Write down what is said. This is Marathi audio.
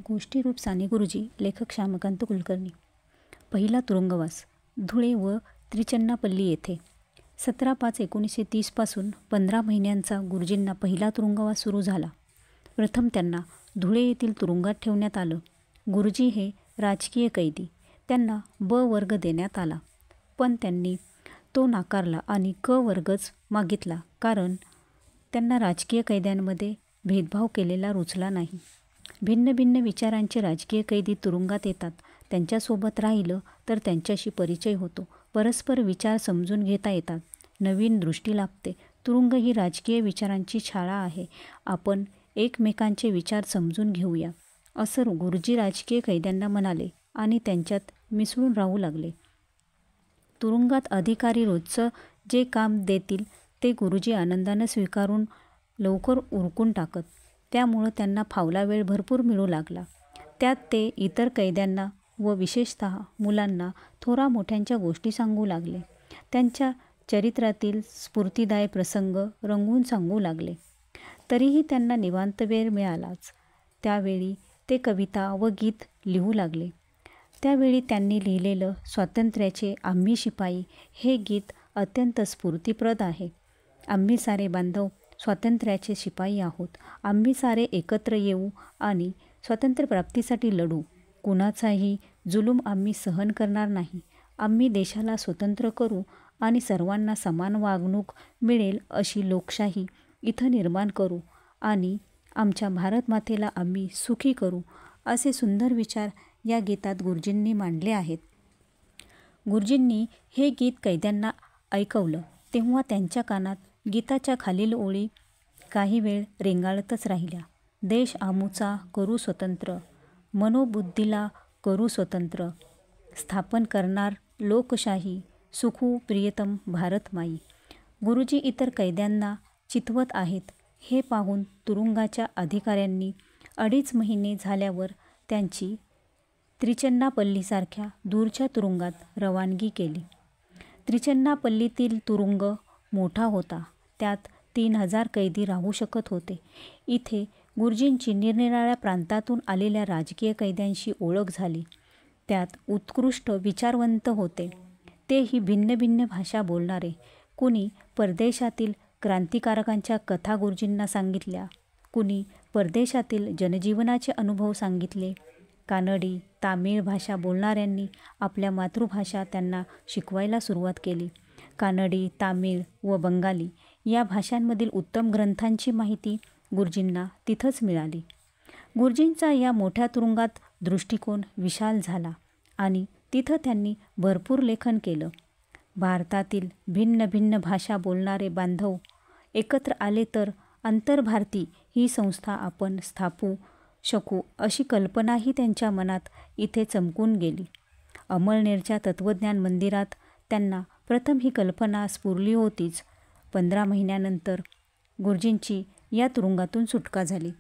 गोष्टीरूप साने गुरुजी. लेखक श्यामकांत कुलकर्णी. पहिला तुरुंगवास. धुळे व त्रिचन्नापल्ली येथे. 17/5/1930 पासून 15 महिन्यांचा गुरुजींना पहिला तुरुंगवास सुरू झाला. प्रथम त्यांना धुळे येथील तुरुंगात ठेवण्यात आलं. गुरुजी हे राजकीय कैदी. त्यांना ब वर्ग देण्यात आला, पण त्यांनी तो नाकारला आणि क वर्गच मागितला, कारण त्यांना राजकीय कैद्यांमध्ये भेदभाव केलेला रुचला नाही. भिन्न भिन्न विचारांचे राजकीय कैदी तुरुंगात येतात. त्यांच्यासोबत राहिलं तर त्यांच्याशी परिचय होतो, परस्पर विचार समजून घेता येतात, नवीन दृष्टी लाभते. तुरुंग ही राजकीय विचारांची शाळा आहे. आपण एकमेकांचे विचार समजून घेऊया, असं गुरुजी राजकीय कैद्यांना म्हणाले आणि त्यांच्यात मिसळून राहू लागले. तुरुंगात अधिकारी रोजचं जे काम देतील ते गुरुजी आनंदानं स्वीकारून लवकर उरकून टाकत. त्यामुळं त्यांना फावला वेळ भरपूर मिळू लागला. त्यात ते इतर कैद्यांना व विशेषतः मुलांना थोरा मोठ्यांच्या गोष्टी सांगू लागले. त्यांच्या चरित्रातील स्फूर्तिदायक प्रसंग रंगवून सांगू लागले. तरीही त्यांना निवांत वेळ मिळालाच. त्यावेळी ते कविता व गीत लिहू लागले. त्यावेळी त्यांनी लिहिलेलं स्वातंत्र्याचे आम्ही शिपाई हे गीत अत्यंत स्फूर्तिप्रद आहे. आम्ही सारे बांधव स्वातंत्र्याचे शिपाई आहोत. आम्ही सारे एकत्र येऊ आणि स्वातंत्र्यप्राप्तीसाठी लढू. कुणाचाही जुलूम आम्ही सहन करणार नाही. आम्ही देशाला स्वतंत्र करू आणि सर्वांना समान वागणूक मिळेल अशी लोकशाही इथं निर्माण करू आणि आमच्या भारतमातेला आम्ही सुखी करू, असे सुंदर विचार या गीतात गुरुजींनी मांडले आहेत. गुरुजींनी हे गीत कैद्यांना ऐकवलं तेव्हा त्यांच्या कानात गीताच्या खालील ओळी काही वेळ रेंगाळतच राहिल्या. देश आमुचा करू स्वतंत्र, मनोबुद्धीला करू स्वतंत्र, स्थापन करणार लोकशाही, सुखू प्रियतम भारतमाई. गुरुजी इतर कैद्यांना चितवत आहेत हे पाहून तुरुंगाच्या अधिकाऱ्यांनी 2.5 महिने झाल्यावर त्यांची त्रिचन्नापल्लीसारख्या दूरच्या तुरुंगात रवानगी केली. त्रिचन्नापल्लीतील तुरुंग मोठा होता. त्यात 3000 कैदी राहू शकत होते. इथे गुरुजींची निरनिराळ्या प्रांतातून आलेल्या राजकीय कैद्यांशी ओळख झाली. त्यात उत्कृष्ट विचारवंत होते, तेही भिन्न भिन्न भाषा बोलणारे. कुणी परदेशातील क्रांतिकारकांच्या कथा गुरुजींना सांगितल्या, कुणी परदेशातील जनजीवनाचे अनुभव सांगितले. कानडी, तामिळ भाषा बोलणाऱ्यांनी आपल्या मातृभाषा त्यांना शिकवायला सुरुवात केली. कानडी, तामिळ व बंगाली या भाषांमधील उत्तम ग्रंथांची माहिती गुरुजींना तिथंच मिळाली. गुरुजींचा या मोठ्या तुरुंगात दृष्टिकोन विशाल झाला आणि तिथं त्यांनी भरपूर लेखन केलं. भारतातील भिन्न भिन्न भाषा बोलणारे बांधव एकत्र आले तर आंतरभारती ही संस्था आपण स्थापू शकू अशी कल्पनाही त्यांच्या मनात इथे चमकून गेली. अमळनेरच्या तत्त्वज्ञान मंदिरात त्यांना प्रथम ही कल्पना स्फुरली होतीच. 15 महिन्यानंतर गुरुजींची या तुरुंगातून सुटका झाली.